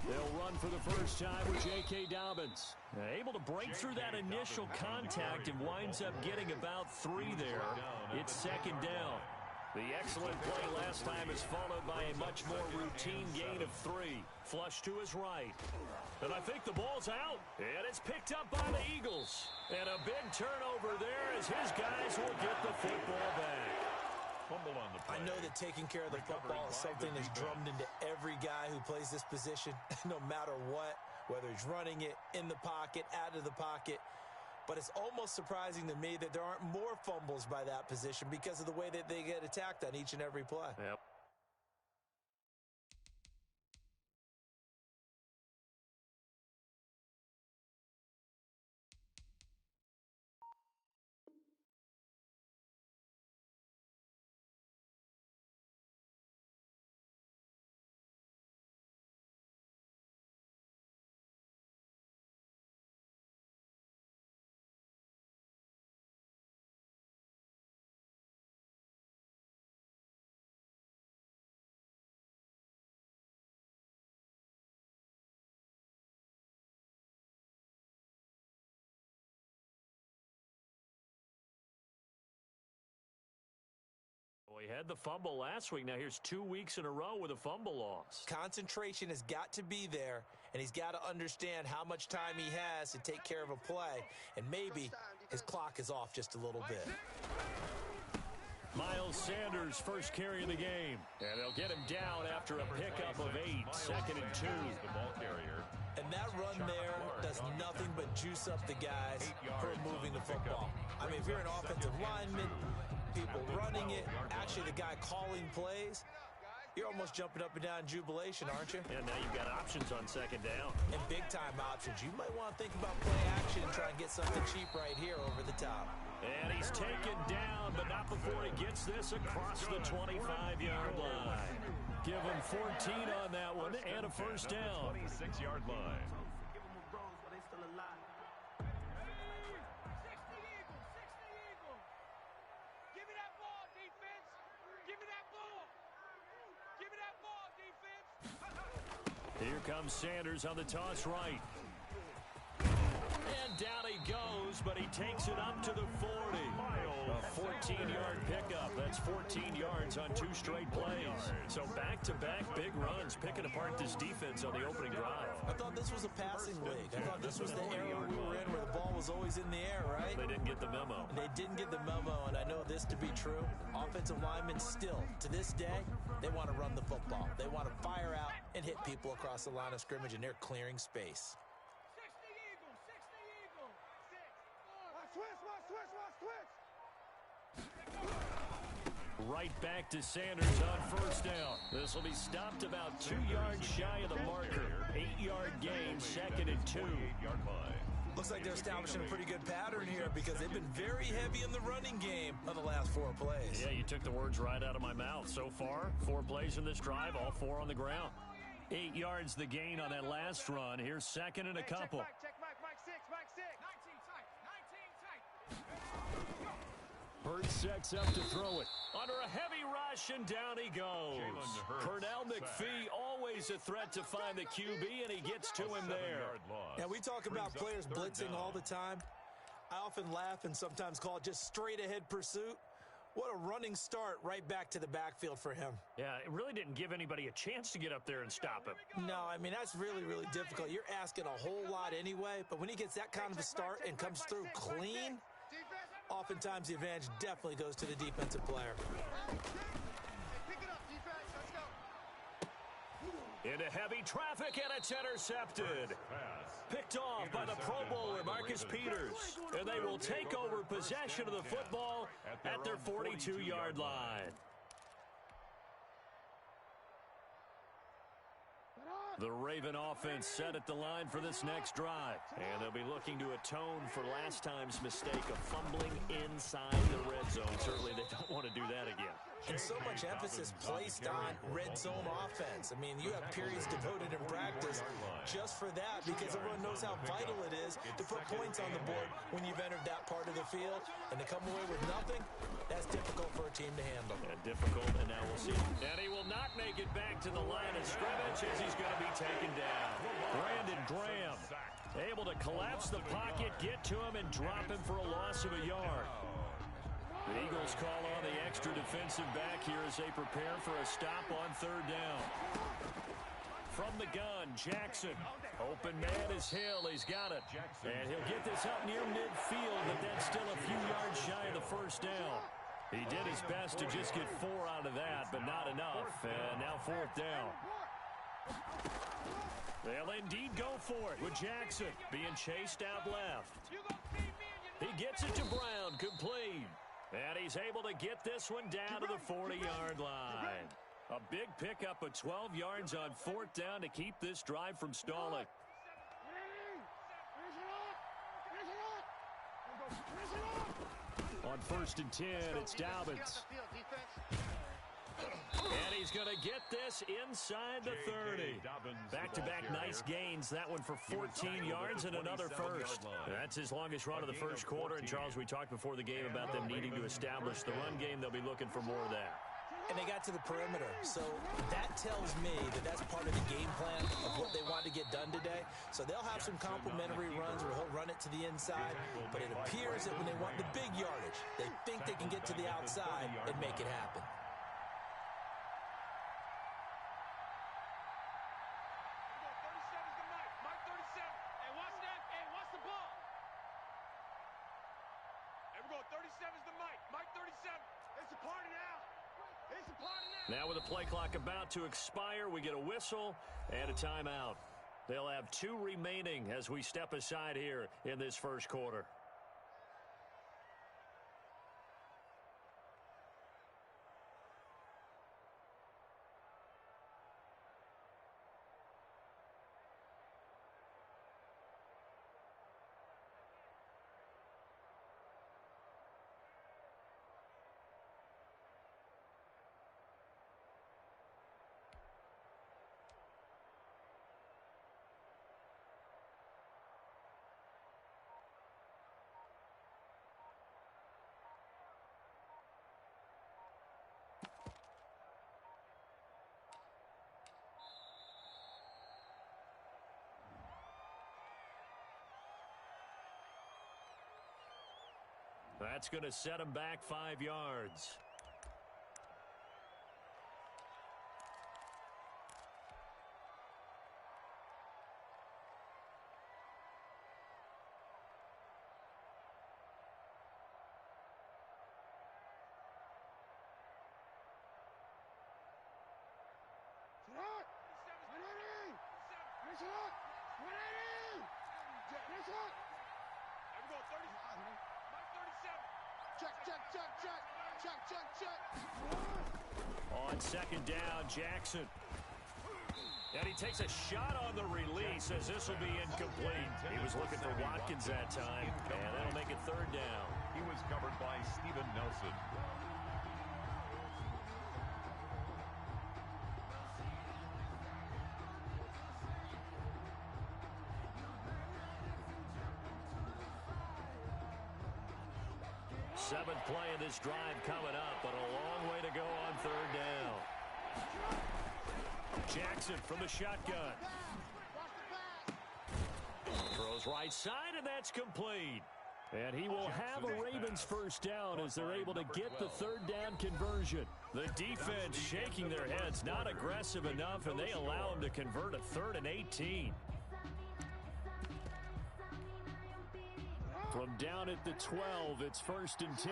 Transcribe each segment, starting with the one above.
They'll run for the first time with J.K. Dobbins. Able to break through that initial contact and winds up getting about 3 there. It's second down. The excellent play last time is followed by a much more routine gain of 3. Flush to his right. And I think the ball's out. And it's picked up by the Eagles. And a big turnover there as his guys will get the football back. I know that taking care of the football is something that's drummed into every guy who plays this position, no matter what, whether he's running it, in the pocket, out of the pocket. But it's almost surprising to me that there aren't more fumbles by that position because of the way that they get attacked on each and every play. Yep. Well, he had the fumble last week. Now here's 2 weeks in a row with a fumble loss. Concentration has got to be there, and he's got to understand how much time he has to take care of a play, and maybe his clock is off just a little bit. Miles Sanders first carry of the game. And they'll get him down after a pickup of 8, second and 2. The ball carrier. And that run there does nothing but juice up the guys for moving the football. I mean, if you're an offensive lineman, people running it, actually the guy calling plays, you're almost jumping up and down in jubilation, aren't you? And now you've got options on second down. And big-time options. You might want to think about play action and try and get something cheap right here over the top. And he's taken down, but not before he gets this across the 25-yard line. Give him 14 on that one and a first down. 26-yard line. Here comes Sanders on the toss right. And down he goes, but he takes it up to the 40. A 14-yard pickup. That's 14 yards on 2 straight plays. So back-to-back big runs, picking apart this defense on the opening drive. I thought this was a passing league. I thought this was the era we were in where the ball was always in the air, right? They didn't get the memo. And they didn't get the memo, and I know this to be true. Offensive linemen still, to this day, they want to run the football. They want to fire out and hit people across the line of scrimmage, and they're clearing space. Right back to Sanders on first down. This will be stopped about 2 yards shy of the marker. 8-yard gain, second and 2. Looks like they're establishing a pretty good pattern here because they've been very heavy in the running game on the last 4 plays. Yeah, you took the words right out of my mouth. So far, 4 plays in this drive, all 4 on the ground. 8 yards the gain on that last run. Here's second and a couple. Hurts sets up to throw it. Under a heavy rush, and down he goes. Pernell McPhee, always a threat to find the QB, and he gets to him there. Yeah, we talk about players blitzing all the time. I often laugh and sometimes call it just straight-ahead pursuit. What a running start right back to the backfield for him. Yeah, it really didn't give anybody a chance to get up there and stop him. No, I mean, that's really, really difficult. You're asking a whole lot anyway, but when he gets that kind of a start and comes through clean, oftentimes the advantage definitely goes to the defensive player. Into heavy traffic, and it's intercepted. Picked off by the Pro Bowler, Marcus Peters. And they will take over possession of the football at their 42-yard line. The Raven offense set at the line for this next drive. And they'll be looking to atone for last time's mistake of fumbling inside the red zone. Certainly they don't want to do that again. and so much emphasis placed on red zone offense. I mean, you have periods devoted in practice just for that because everyone knows how vital it is to put points on the board when you've entered that part of the field. And to come away with nothing, that's difficult for a team to handle. And difficult, and now we'll see. And he will not make it back to the line of scrimmage as he's going to be taken down. Brandon Graham able to collapse the pocket, get to him, and drop him for a loss of a yard. The Eagles call on the extra defensive back here as they prepare for a stop on third down. From the gun, Jackson. Open man is Hill. He's got it. And he'll get this up near midfield, but that's still a few yards shy of the first down. He did his best to just get 4 out of that, but not enough. And now fourth down. They'll indeed go for it with Jackson being chased out left. He gets it to Brown, complete. And he's able to get this one down to the 40-yard line. A big pickup of 12 yards on fourth down to keep this drive from stalling. On 1st and 10, it's Dobbins. And he's going to get this inside the 30. Back-to-back nice gains. That one for 14 yards and another first. That's his longest run of the first quarter. And, Charles, we talked before the game about them needing to establish the run game. They'll be looking for more of that. And they got to the perimeter. So that tells me that that's part of the game plan of what they want to get done today. So they'll have some complimentary runs where he'll run it to the inside. But it appears that when they want the big yardage, they think they can get to the outside and make it happen. Now with the play clock about to expire, we get a whistle and a timeout. They'll have 2 remaining as we step aside here in this first quarter. That's going to set him back 5 yards. On 2nd down, Jackson. And he takes a shot on the release as this will be incomplete. He was looking for Watkins that time, and that'll make it 3rd down. He was covered by Steven Nelson. Seventh play of this drive coming up, but a long way to go on 3rd down. Jackson from the shotgun. Throws right side, and that's complete. And he will have a Ravens first down as they're able to get the 3rd down conversion. The defense shaking their heads, not aggressive enough, and they allow him to convert a 3rd and 18. From down at the 12, it's 1st and 10.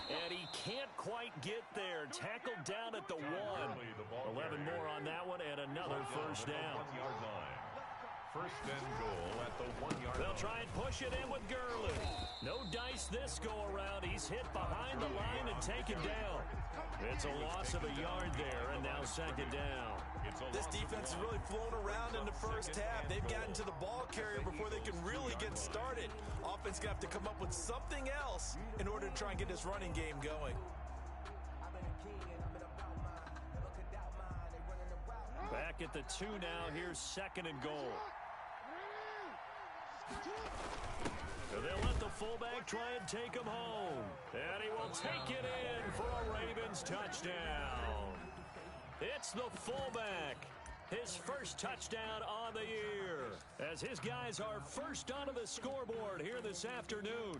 And he can't quite get there. Tackled down at the 1. 11 more on that one, and another first down. 1-yard line. 1st and goal at the 1-yard line. They'll try and push it in with Gurley. No dice this go-around. He's hit behind the line and taken down. It's a loss of a yard there, and now 2nd down. This defense has really flown around in the first half. They've gotten to the ball carrier before they can really get started. Offense going to have to come up with something else in order to try and get this running game going. Back at the 2 now. Here's 2nd and goal. So they'll let the fullback try and take him home. And he will take it in for a Ravens touchdown. It's the fullback. His first touchdown on the year. As his guys are first onto the scoreboard here this afternoon.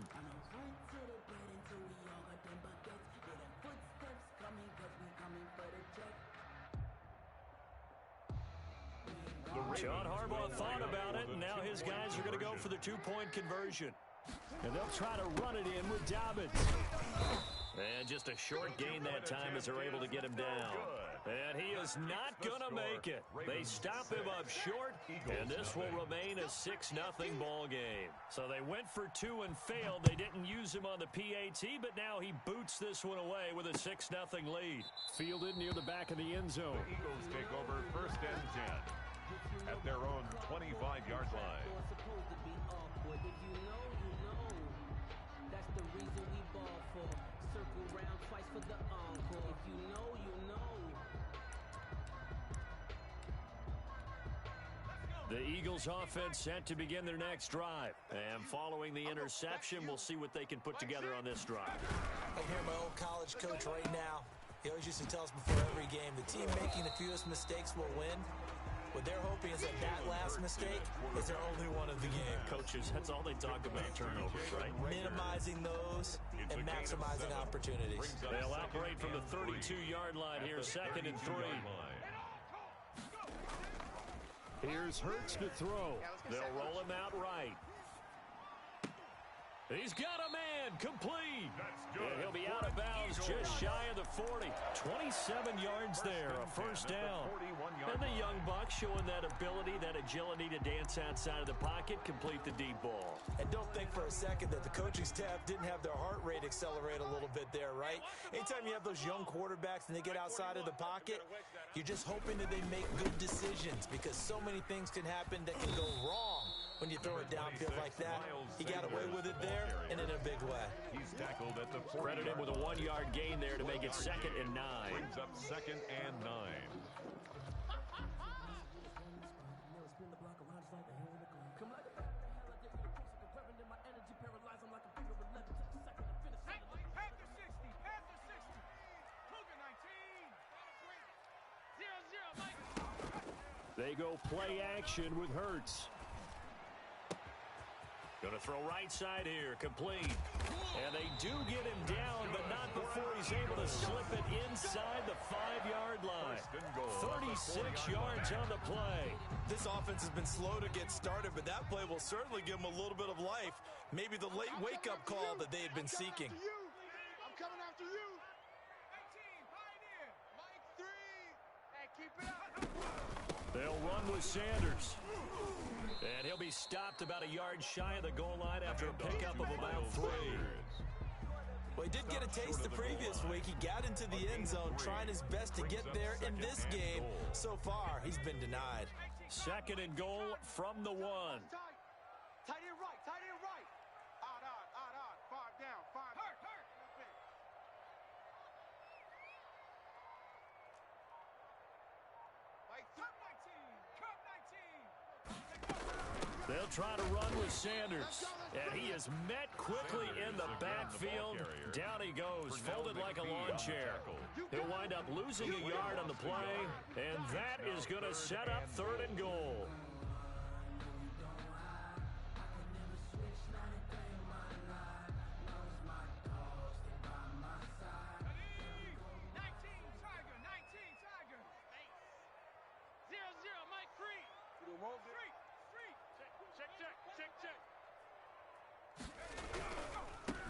John Harbaugh thought about it, and now his guys are going to go for the 2-point conversion. And they'll try to run it in with Dobbins. And just a short gain that time as they're able to get him down. And he is not going to make it. They stop him up short, and this will remain a 6-0 ball game. So they went for 2 and failed. They didn't use him on the PAT, but now he boots this one away with a 6-0 lead. Fielded near the back of the end zone. The Eagles take over 1st and 10 at their own 25-yard line. The Eagles offense set to begin their next drive. And following the interception, we'll see what they can put together on this drive. I hear my old college coach right now. He always used to tell us before every game, the team making the fewest mistakes will win. What they're hoping is that last mistake is their only one of the game. Coaches, that's all they talk about, turnovers, right? Minimizing those and maximizing opportunities. They'll operate from the 32-yard line here, 2nd and 3. Here's Hurts to throw. They'll roll him out right. He's got a man, complete. And he'll be out of bounds just shy of the 40. 27 yards there, a first down. And the young buck showing that ability, that agility to dance outside of the pocket, complete the deep ball. And don't think for a second that the coaching staff didn't have their heart rate accelerate a little bit there, right? Anytime you have those young quarterbacks and they get outside of the pocket, you're just hoping that they make good decisions because so many things can happen that can go wrong when you throw it downfield like that. He got away with it there and in a big way. He's tackled at the 40. Credit him with a 1-yard gain there to make it 2nd and 9. Brings up 2nd and 9. They go play action with Hurts. Going to throw right side here, complete. And they do get him down, but not before he's able to slip it inside the 5-yard line. 36 yards on the play. This offense has been slow to get started, but that play will certainly give them a little bit of life. Maybe the late wake-up call that they had been seeking. I'm coming after you. 19, Pioneer. Mike 3. Hey, keep it up. They'll run with Sanders. And he'll be stopped about a yard shy of the goal line after a pickup of about 3. Well, he did get a taste the previous week. He got into the end zone trying his best to get there in this game. So far, he's been denied. 2nd and goal from the 1. Tight end right, tight end right. Odd. 5 down, 5. Hurt. Like Cup 19. They'll try to run with Sanders. And he is met quickly in the backfield. Down he goes, folded like a lawn chair. He'll wind up losing a yard on the play. And that is going to set up 3rd and goal.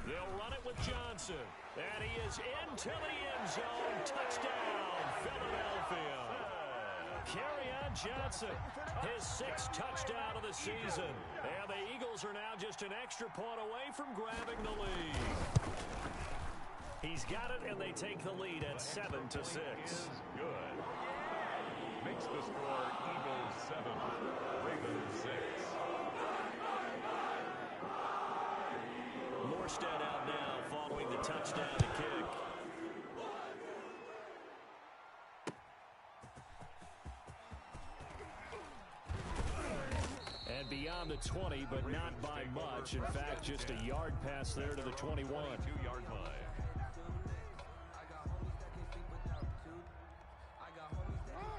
They'll run it with Johnson. And he is into the end zone. Touchdown, Philadelphia. Kerryon Johnson, his 6th touchdown of the season. And the Eagles are now just an extra point away from grabbing the lead. He's got it, and they take the lead at 7-6. Good. Makes the score Eagles 7. touchdown to kick. And beyond the 20, but not by much. In fact, just a yard pass there to the 21. 2-yard line.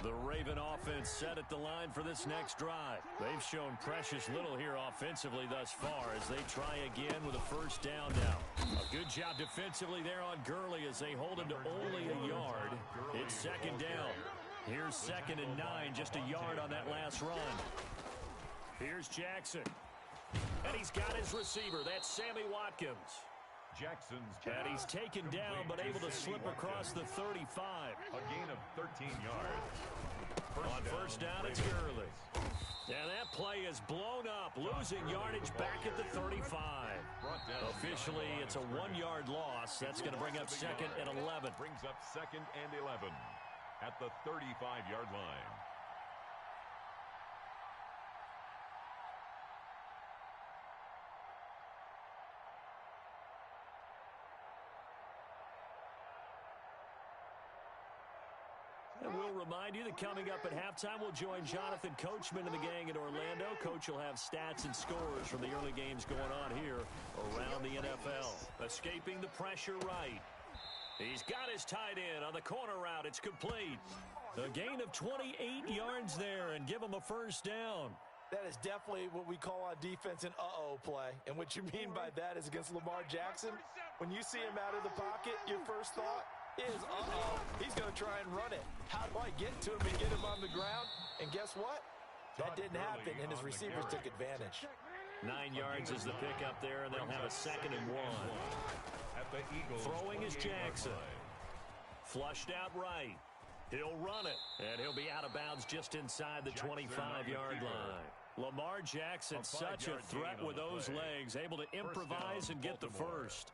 The Raven offense set at the line for this next drive. They've shown precious little here offensively thus far as they try again with a first down now. A good job defensively there on Gurley as they hold him to only a yard. It's second down. Here's 2nd and 9, just a yard on that last run. Here's Jackson. And he's got his receiver. That's Sammy Watkins. Jackson's And he's taken down but able to slip across the 35. A gain of 13 yards. On first down, it's Gurley. And that play is blown up, losing yardage back at the 35. Officially, it's a 1-yard loss. That's going to bring up 2nd and 11. Brings up 2nd and 11 at the 35-yard line. And we'll remind you that coming up at halftime, we'll join Jonathan Coachman and the gang in Orlando. Coach will have stats and scores from the early games going on here around the NFL. Escaping the pressure right. He's got his tight end on the corner route. It's complete. A gain of 28 yards there and give him a first down. That is definitely what we call on defense an uh-oh play. And what you mean by that is against Lamar Jackson, when you see him out of the pocket, your first thought is, uh-oh, he's going to try and run it. How do I get to him and get him on the ground? And guess what? That didn't happen, and his receivers took advantage. 9 yards is the pickup there, and they'll have a 2nd and 1. Throwing is Jackson. Flushed out right. He'll run it, and he'll be out of bounds just inside the 25-yard line. Lamar Jackson, such a threat with those legs, able to improvise and get the first.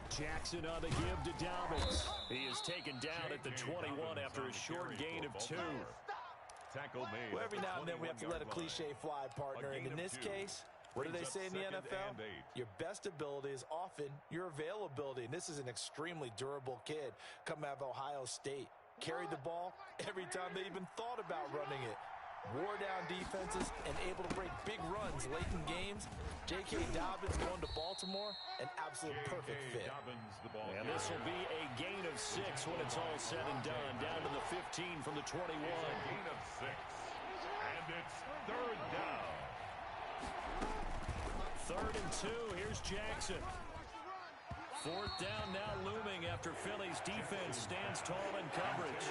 Jackson on the give to Dobbins. He is taken down at the 21 after a short gain of 2. Tackle made. Well, every now and then we have to let a cliche fly, partner. And in this case, what do they say in the NFL? Your best ability is often your availability. And this is an extremely durable kid coming out of Ohio State. Carried the ball every time they even thought about running it. Wore down defenses and able to break big runs late in games. J.K. Dobbins going to Baltimore, an absolute perfect fit. And this will be a gain of 6 when it's all said and done. Down to the 15 from the 21. Gain of 6. And it's 3rd down. 3rd and 2. Here's Jackson. 4th down now looming after Philly's defense stands tall in coverage.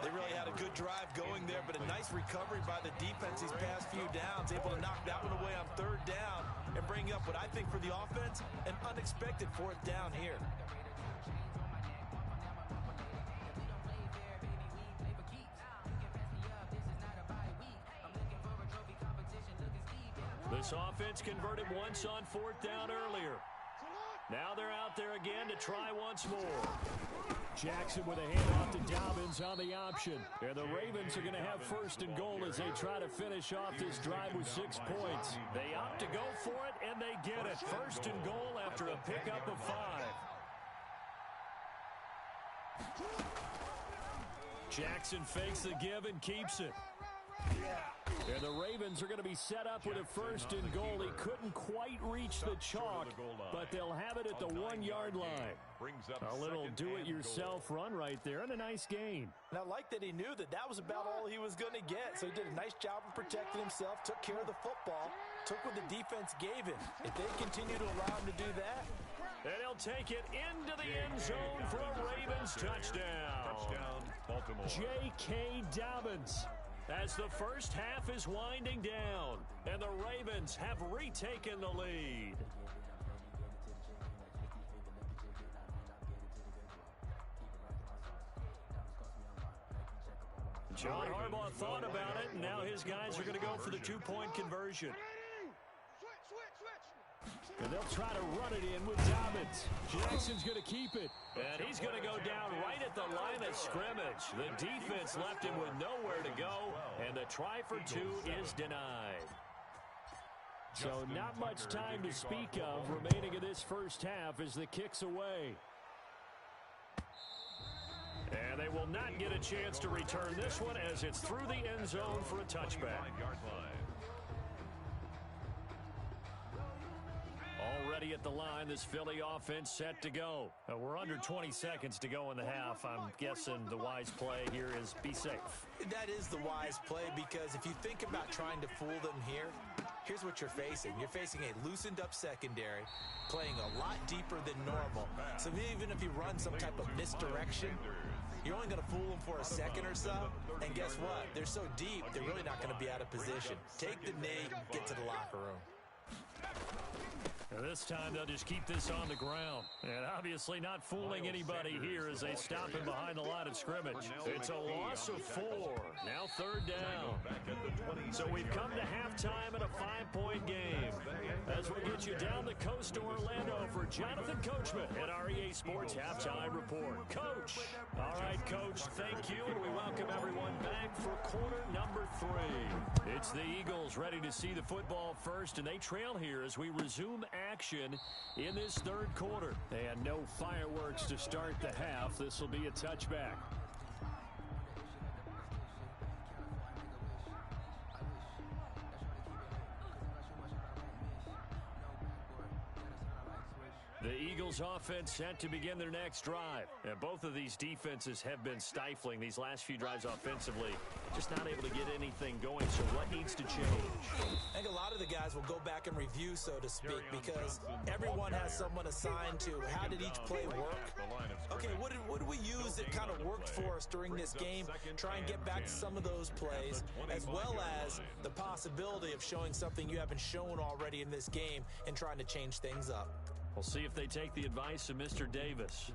They really had a good drive going there, but a nice recovery by the defense these past few downs, able to knock that one away on 3rd down and bring up what I think for the offense, an unexpected 4th down here. This offense converted once on 4th down earlier. Now they're out there again to try once more. Jackson with a handoff to Dobbins on the option. And the Ravens are going to have 1st and goal as they try to finish off this drive with 6 points. They opt to go for it, and they get it. 1st and goal after a pickup of 5. Jackson fakes the give and keeps it. And the Ravens are going to be set up with a 1st and goal. He couldn't quite reach the chalk, but they'll have it at the 1-yard line. A little do-it-yourself run right there and a nice gain. And I like that he knew that that was about all he was going to get. So he did a nice job of protecting himself, took care of the football, took what the defense gave him. If they continue to allow him to do that. And he'll take it into the end zone for a Ravens touchdown. Touchdown, Baltimore. J.K. Dobbins. As the first half is winding down, and the Ravens have retaken the lead. John Harbaugh thought about it, and now his guys are going to go for the 2-point conversion. Switch. And they'll try to run it in with Dobbins. Jackson's going to keep it. And he's going to go down right at the line of scrimmage. The defense left him with nowhere to go, and the try for two is denied. So not much time to speak of remaining in this first half as the kick's away. And they will not get a chance to return this one as it's through the end zone for a touchback. Already at the line, this Philly offense set to go. We're under 20 seconds to go in the half. I'm guessing the wise play here is be safe. That is the wise play, because if you think about trying to fool them here, here's what you're facing. You're facing a loosened up secondary, playing a lot deeper than normal. So even if you run some type of misdirection, you're only going to fool them for a second or so. And guess what? They're so deep, they're really not going to be out of position. Take the knee, get to the locker room. And this time they'll just keep this on the ground. And obviously not fooling anybody here as they stop him behind the line of scrimmage. It's a loss of 4. Now third down. So we've come to halftime in a 5-point game. As we get you down the coast to Orlando for Jonathan Coachman at our EA Sports Halftime Report. Coach. All right, Coach, thank you. And we welcome everyone back for quarter number 3. It's the Eagles ready to see the football first, and they trail here as we resume action in this third quarter. And no fireworks to start the half. This will be a touchback. The Eagles offense set to begin their next drive. And both of these defenses have been stifling these last few drives offensively. Just not able to get anything going. So what needs to change? I think a lot of the guys will go back and review, so to speak, because everyone has someone assigned to how did each play work. Okay, what did we use that kind of worked for us during this game? Try and get back to some of those plays, as well as the possibility of showing something you haven't shown already in this game and trying to change things up. We'll see if they take the advice of Mr. Davis.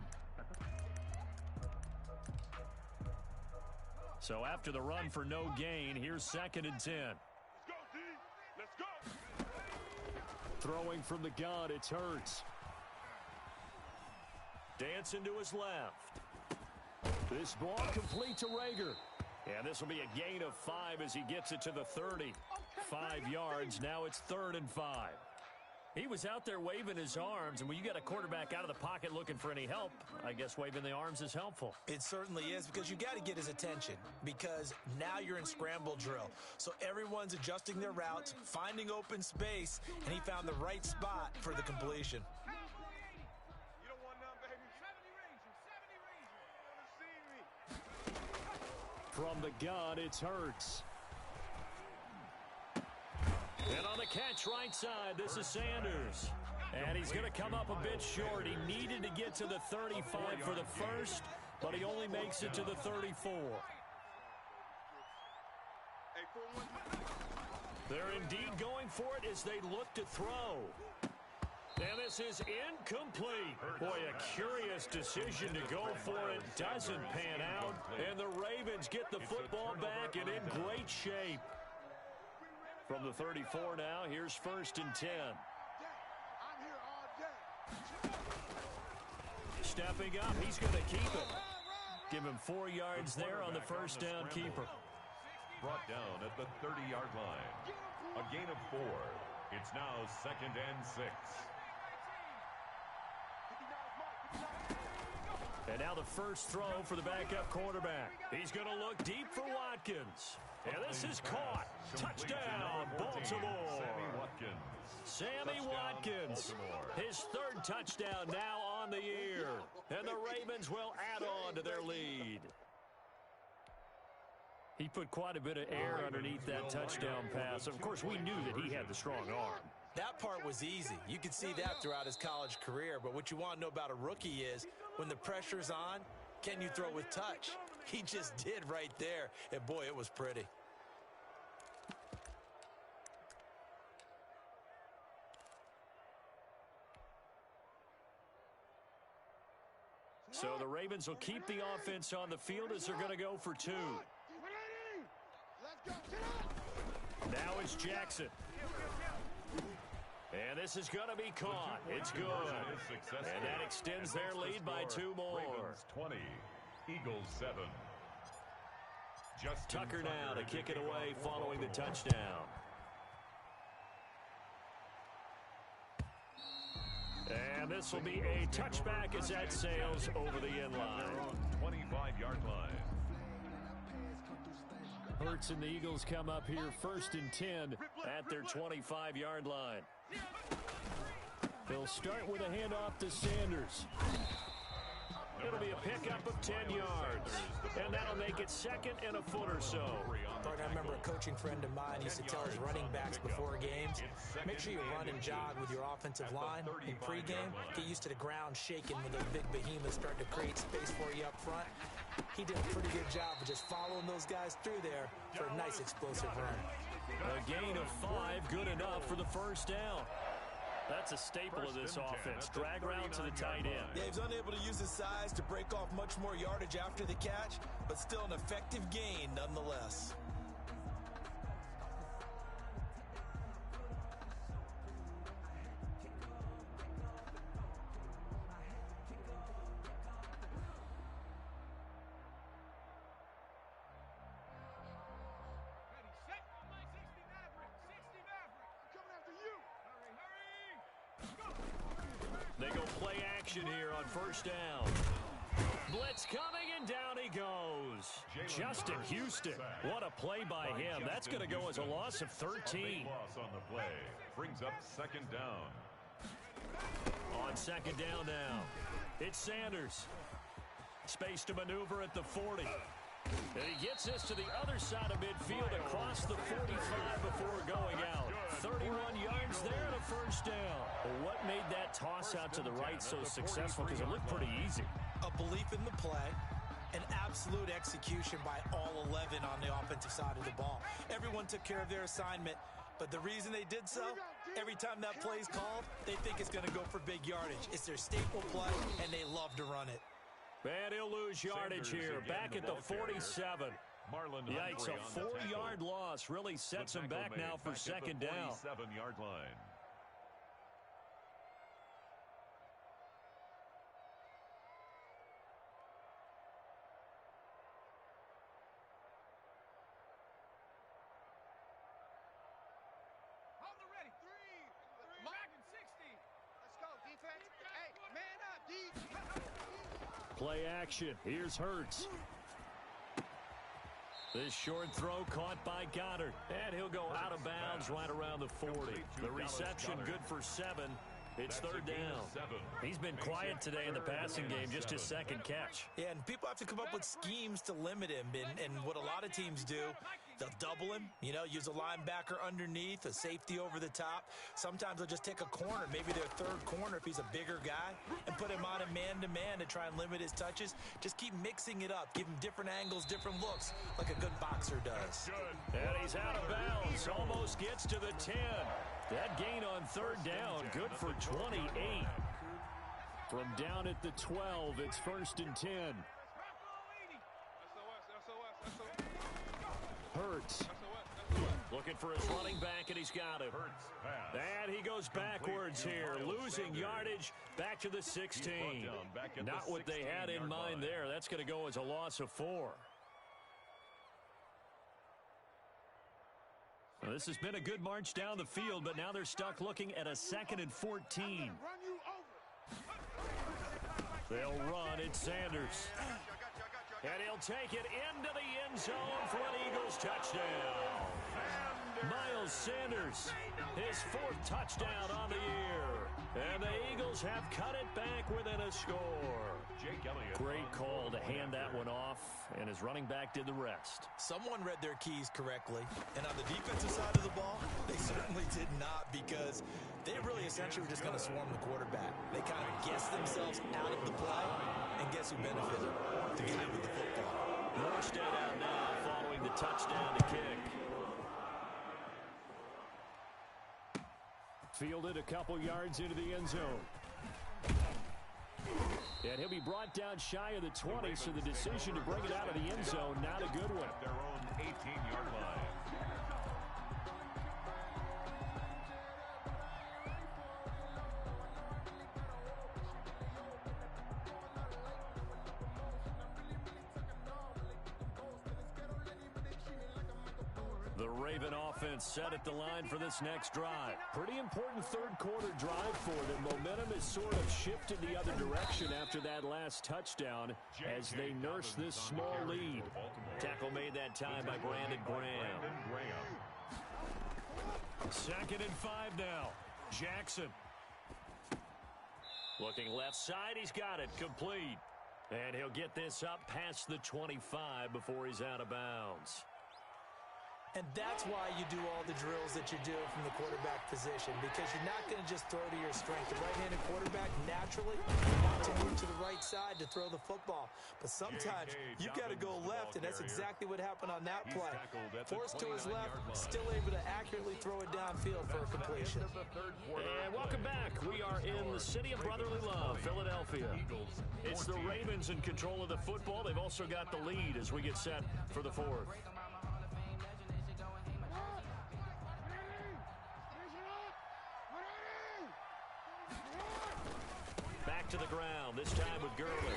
So after the run for no gain, here's 2nd and 10. Let's go. Throwing from the gun, it's Hurts. Dancing to his left. This ball complete to Rager. And this will be a gain of 5 as he gets it to the 30. 5 yards. Now it's 3rd and 5. He was out there waving his arms, and when you got a quarterback out of the pocket looking for any help, I guess waving the arms is helpful. It certainly is, because you got to get his attention, because now you're in scramble drill. So everyone's adjusting their routes, finding open space, and he found the right spot for the completion. You don't want none, baby. 70 range. 70 range. From the gun, it's Hurts. And on the catch right side, this is Sanders. And he's going to come up a bit short. He needed to get to the 35 for the first, but he only makes it to the 34. They're indeed going for it as they look to throw. And this is incomplete. Boy, a curious decision to go for it. Doesn't pan out. And the Ravens get the football back and in great shape. From the 34 now, here's 1st and 10. I'm here all day. Stepping up, he's going to keep it. Give him 4 yards there on the first down keeper. Brought down at the 30-yard line. A gain of 4. It's now 2nd and 6. And now the first throw for the backup quarterback. He's going to look deep for Watkins. And this is caught. Touchdown, Baltimore. Sammy Watkins. His 3rd touchdown now on the year. And the Ravens will add on to their lead. He put quite a bit of air underneath that touchdown pass. Of course, we knew that he had the strong arm. That part was easy. You could see that throughout his college career. But what you want to know about a rookie is when the pressure's on, can you throw with touch? He just did right there. And boy, it was pretty. So the Ravens will keep the offense on the field as they're going to go for 2. Let's go. Now it's Jackson. And this is going to be caught. It's good. And that extends their lead by 2 more. Ravens 20, Eagles 7. Tucker now to kick it away following the touchdown. And this will be a touchback as that sails over the end line. 25-yard line. Hurts and the Eagles come up here 1st and 10 at their 25-yard line. They'll start with a handoff to Sanders. It'll be a pickup of 10 yards. And that'll make it 2nd and a foot or so. I remember a coaching friend of mine used to tell his running backs before games, make sure you run and jog with your offensive line in pregame. Get used to the ground shaking when those big behemoths start to create space for you up front. He did a pretty good job of just following those guys through there for a nice explosive run. A gain of 5, good enough for the first down. That's a staple of this offense. Drag route to the tight end. Yeah, he's unable to use his size to break off much more yardage after the catch, but still an effective gain nonetheless. They go play action here on 1st down. Blitz coming, and down he goes. Justin Houston. What a play by him. That's going to go as a loss of 13. Loss on the play. Brings up 2nd down. On 2nd down now, it's Sanders. Space to maneuver at the 40. And he gets this to the other side of midfield across the 45 before going out. 31 yards there and a 1st down. Well, what made that toss out to the right so successful? Because it looked pretty easy. A belief in the play, an absolute execution by all 11 on the offensive side of the ball. Everyone took care of their assignment, but the reason they did so, every time that play is called, they think it's going to go for big yardage. It's their staple play, and they love to run it. And he'll lose yardage here, back at the 47. Yikes, a 4-yard loss really sets him back now for 2nd down. 47-yard line. Hold it ready. 3. Back in 60. Let's go, defense. Hey, man up, D. Play action. Here's Hurts. This short throw caught by Goddard. And he'll go out of bounds right around the 40. The reception good for 7. It's 3rd down. He's been quiet today in the passing game, just his 2nd catch. Yeah, and people have to come up with schemes to limit him. And what a lot of teams do, they'll double him, use a linebacker underneath, a safety over the top. Sometimes they'll just take a corner, maybe their 3rd corner if he's a bigger guy, and put him on a man-to-man to try and limit his touches. Just keep mixing it up. Give him different angles, different looks, like a good boxer does. And he's out of bounds. Almost gets to the 10. That gain on 3rd down, good for 28. From down at the 12, it's 1st and 10. Hurts. Looking for his running back, and he's got him. And he goes backwards here, losing yardage back to the 16. Not what they had in mind there. That's going to go as a loss of 4. Well, this has been a good march down the field, but now they're stuck looking at a 2nd and 14. They'll run. It's Sanders. And he'll take it into the end zone for an Eagles touchdown. Miles Sanders, his 4th touchdown on the year. And the Eagles have cut it back within a score. Great call to hand that one off, and his running back did the rest. Someone read their keys correctly, and on the defensive side of the ball, they certainly did not, because they really essentially were just going to swarm the quarterback. They kind of guessed themselves out of the play, and guess who benefited? The guy with the football. Morstead out now following the touchdown to kick. Fielded a couple yards into the end zone. And he'll be brought down shy of the 20, so the decision to bring it out of the end zone, not a good one. Their own 18-yard line. Raven offense set at the line for this next drive. Pretty important third quarter drive for them. Momentum has sort of shifted the other direction after that last touchdown as they nurse this small lead. Tackle made that time by Brandon Graham. 2nd and 5 now. Jackson. Looking left side, he's got it, complete. And he'll get this up past the 25 before he's out of bounds. And that's why you do all the drills that you do from the quarterback position, because you're not going to just throw to your strength. The right-handed quarterback, naturally, wants to move to the right side to throw the football. But sometimes you've got to go left, and that's exactly what happened on that play. Forced to his left, still able to accurately throw it downfield for a completion. And welcome back. We are in the city of brotherly love, Philadelphia. It's the Ravens in control of the football. They've also got the lead as we get set for the 4th. Back to the ground, this time with Gurley.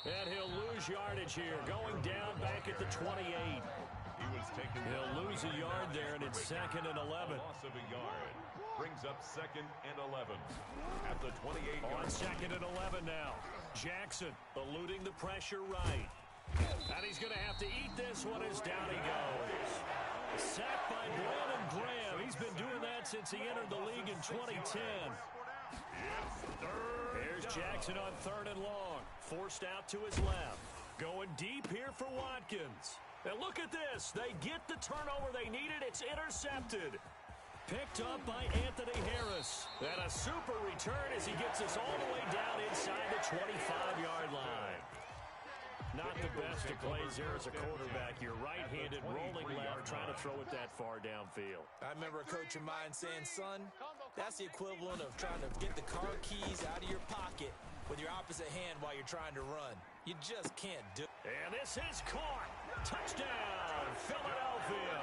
And he'll lose yardage here, going down back at the 28. He'll lose a yard there, and it's 2nd and 11. Loss of a yard brings up 2nd and 11 at the 28. On 2nd and 11 now. Jackson eluding the pressure right. And he's going to have to eat this one as down he goes. Sacked by Brandon Graham. He's been doing that since he entered the league in 2010. Here's Jackson on 3rd and long. Forced out to his left. Going deep here for Watkins. And look at this. They get the turnover they needed. It's intercepted. Picked up by Anthony Harris. And a super return as he gets us all the way down inside the 25-yard line. Not the best of plays there as a quarterback. You're right-handed, rolling left, trying to throw it that far downfield. I remember a coach of mine saying, son, that's the equivalent of trying to get the car keys out of your pocket with your opposite hand while you're trying to run. You just can't do it. And this is caught. Touchdown, Philadelphia.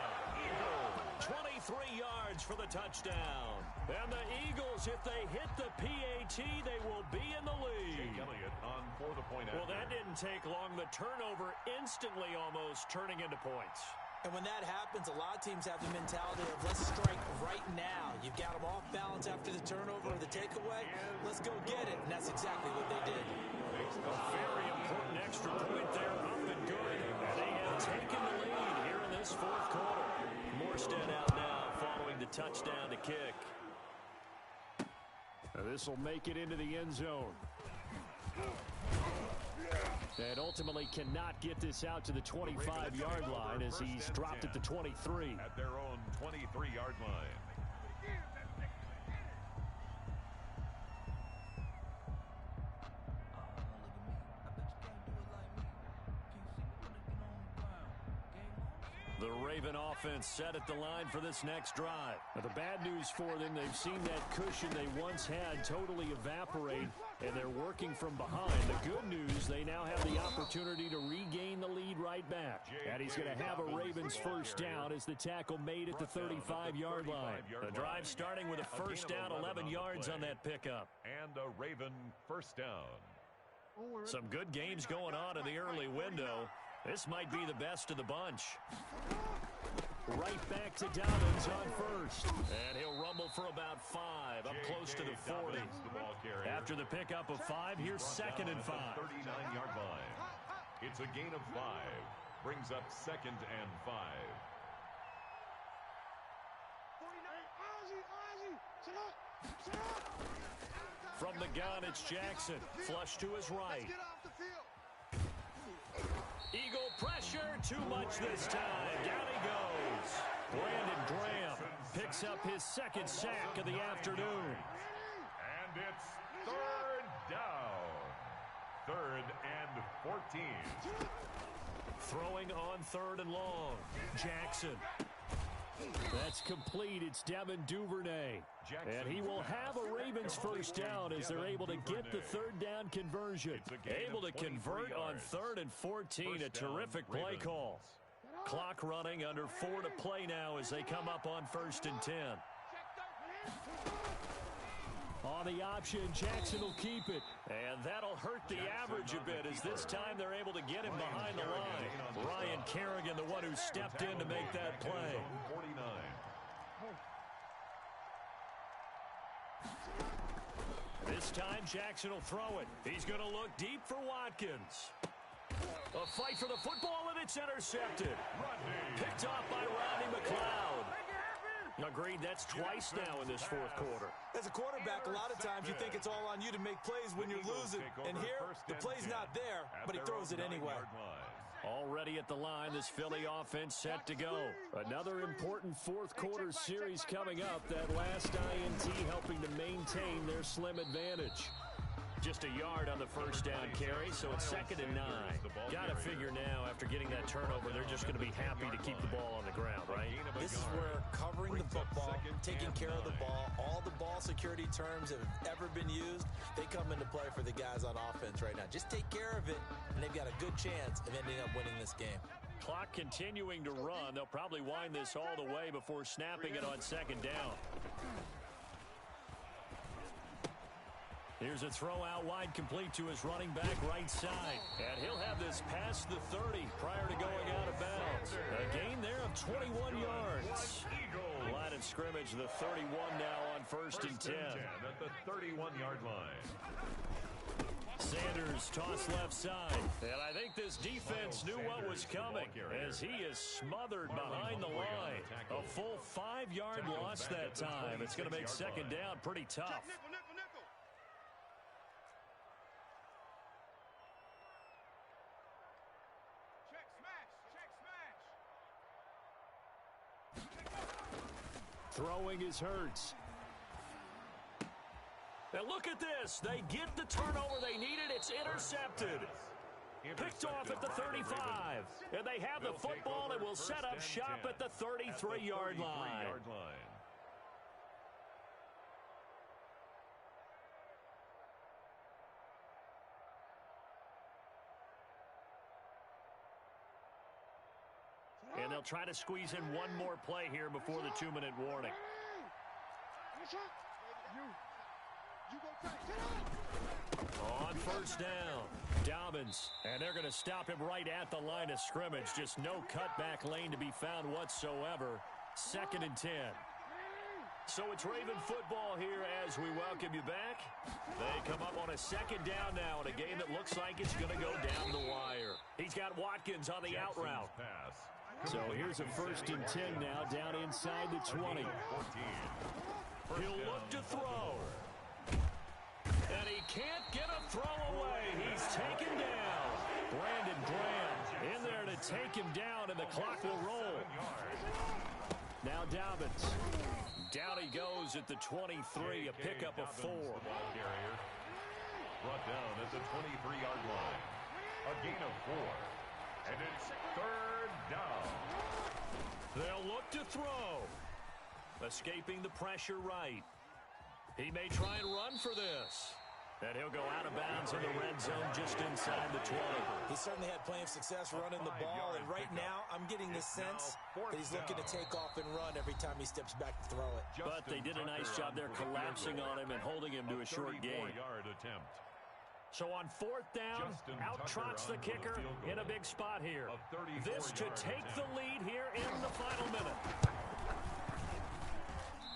23 yards for the touchdown. And the Eagles, if they hit the PAT, they will be in the lead. Elliott on for the point. Well, that didn't take long. The turnover instantly almost turning into points. And when that happens, a lot of teams have the mentality of let's strike right now. You've got them off balance after the turnover or the takeaway. Let's go get it. And that's exactly what they did. A very important extra point there, up and good. And they have taken the lead here in this 4th quarter. Morstead out now following the touchdown to kick. This will make it into the end zone. And ultimately cannot get this out to the 25-yard line as he's dropped at the 23. At their own 23-yard line. The Raven offense set at the line for this next drive. Now, the bad news for them, they've seen that cushion they once had totally evaporate, and they're working from behind. The good news, they now have the opportunity to regain the lead right back. And he's going to have a Ravens first down as the tackle made at the 35-yard line. The drive starting with a first down, 11 yards on that pickup. And a Raven first down. Some good games going on in the early window. This might be the best of the bunch. Right back to Dobbins on first. And he'll rumble for about 5, up close to the 40. After the pickup of 5, here's 2nd and 5. 39-yard line. It's a gain of 5. Brings up 2nd and 5. From the gun, it's Jackson. Flush to his right. Eagle pressure, too much this time. Down he goes. Brandon Graham picks up his 2nd sack of the afternoon. And it's 3rd down. 3rd and 14. Throwing on 3rd and long. Jackson. That's complete. It's Devin Duvernay. And he will have a Ravens first down as they're able to get the 3rd down conversion. Able to convert on 3rd and 14. A terrific play call. Clock running, under 4 to play now as they come up on 1st and 10. On the option, Jackson will keep it. And that'll hurt the average a bit as this time they're able to get him behind the line. Ryan Kerrigan, the one who stepped in to make that play. This time, Jackson will throw it. He's going to look deep for Watkins. A fight for the football, and it's intercepted. Picked off by Rodney McLeod. Agreed, that's twice now in this fourth quarter. As a quarterback, a lot of times you think it's all on you to make plays when you're losing. And here, the play's not there, but he throws it anyway. Already at the line, this Philly offense set to go. Another important fourth quarter series coming up. That last INT helping to maintain their slim advantage. Just a yard on the first down carry, so it's 2nd and 9. Got to figure now, after getting that turnover, they're just going to be happy to keep the ball on the ground, right? This is where covering the football, taking care of the ball, all the ball security terms that have ever been used, they come into play for the guys on offense right now. Just take care of it, and they've got a good chance of ending up winning this game. Clock continuing to run. They'll probably wind this all the way before snapping it on 2nd down. Here's a throw out wide, complete to his running back right side. And he'll have this past the 30 prior to going out of bounds. A gain there of 21 yards. Line of scrimmage, the 31 now on 1st and 10. At the 31-yard line. Sanders toss left side. And I think this defense knew what was coming as he is smothered behind the line. A full 5-yard loss that time. It's going to make 2nd down pretty tough. Throwing is Hurts. And look at this. They get the turnover they needed. It's intercepted. Picked off at the 35. And they have the football and will set up shop at the 33-yard line. And they'll try to squeeze in one more play here before the 2-minute warning. On 1st down, Dobbins. And they're going to stop him right at the line of scrimmage. Just no cutback lane to be found whatsoever. 2nd and 10. So it's Raven football here as we welcome you back. They come up on a 2nd down now in a game that looks like it's going to go down the wire. He's got Watkins on the out route. So here's a 1st and 10 now down inside the 20. He'll look to throw. And he can't get a throw away. He's taken down. Brandon Graham in there to take him down, and the clock will roll. Now Dobbins. Down he goes at the 23, a pickup of 4. Brought down at the 23-yard line. A gain of 4. And it's 3rd down. They'll look to throw. Escaping the pressure right. He may try and run for this. And he'll go out of bounds in the red zone just inside the 20. He certainly had plenty of success running the ball. And right now, I'm getting the sense that he's looking to take off and run every time he steps back to throw it. But they did a nice job there collapsing on him and holding him to a short gain. So on 4th down, out trots the kicker in a big spot here. This to take the lead here in the final minute.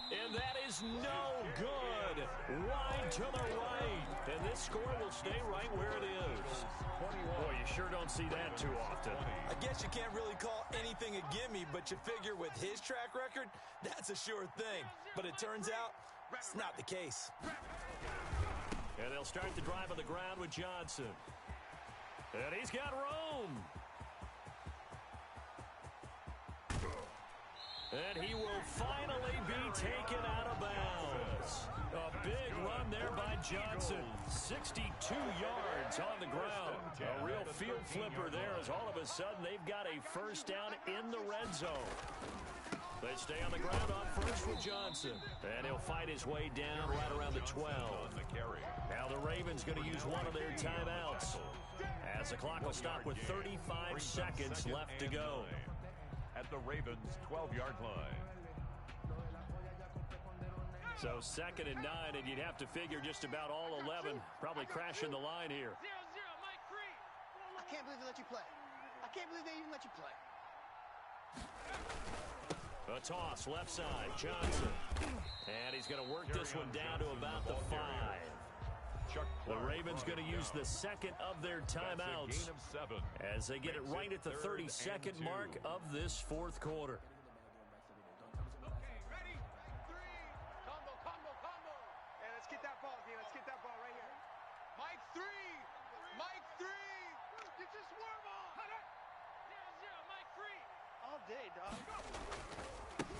And that is no good. Wide to the right. And this score will stay right where it is. Boy, you sure don't see that too often. I guess you can't really call anything a gimme, but you figure with his track record, that's a sure thing. But it turns out, it's not the case. And they'll start the drive on the ground with Johnson. And he's got Rome. And he will finally be taken out of bounds. A big run there by Johnson. 62 yards on the ground. A real field flipper there as all of a sudden they've got a 1st down in the red zone. They stay on the ground on 1st with Johnson. And he'll fight his way down right around the 12. Now the Ravens going to use one of their timeouts as the clock will stop with 35 seconds left to go. At the Ravens' 12-yard line. So 2nd and 9, and you'd have to figure just about all 11 probably crashing the line here. 0-0, Mike 3. I can't believe they let you play. I can't believe they even let you play. A toss, left side, Johnson. And he's going to work this one down to about the 5. The Ravens going to use the second of their timeouts as they get it right at the 32nd mark of this 4th quarter. Okay, ready? 3. Combo. Hey, let's get that ball, D. Let's get that ball right here. Mike 3. Mike 3. Get your swerve on. 0-0, Mike 3. All day, dog.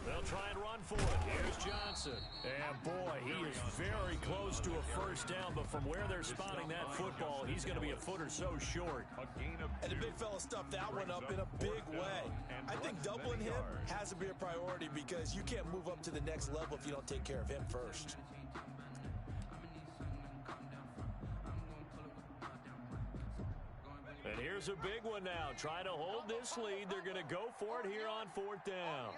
They'll try and run for it. Here's Johnson. And boy, he is very close to a first down, but from where they're spotting that football, he's going to be a foot or so short. And the big fella stuffed that one up in a big way. I think doubling him has to be a priority because you can't move up to the next level if you don't take care of him first. And here's a big one now. Trying to hold this lead. They're going to go for it here on 4th down.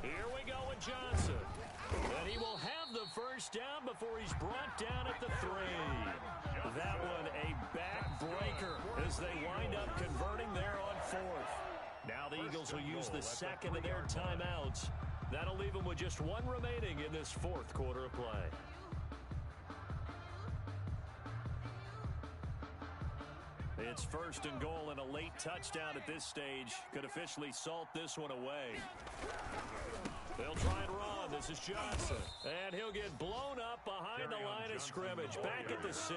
Here we go with Johnson. And he will have the first down before he's brought down at the 3. That one a backbreaker as they wind up converting there on 4th. Now the Eagles will use the second of their timeouts. That'll leave them with just one remaining in this 4th quarter of play. It's 1st and goal, and a late touchdown at this stage could officially salt this one away. They'll try and run. This is Johnson. And he'll get blown up behind the line of scrimmage. Back at the 6.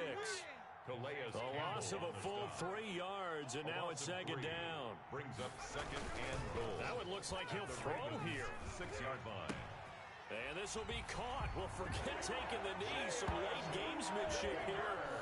The loss of a full 3 yards, and now it's 2nd down. Brings up 2nd and goal. That one looks like he'll throw here. 6-yard line. And this will be caught. Well, forget taking the knee. Some late gamesmanship here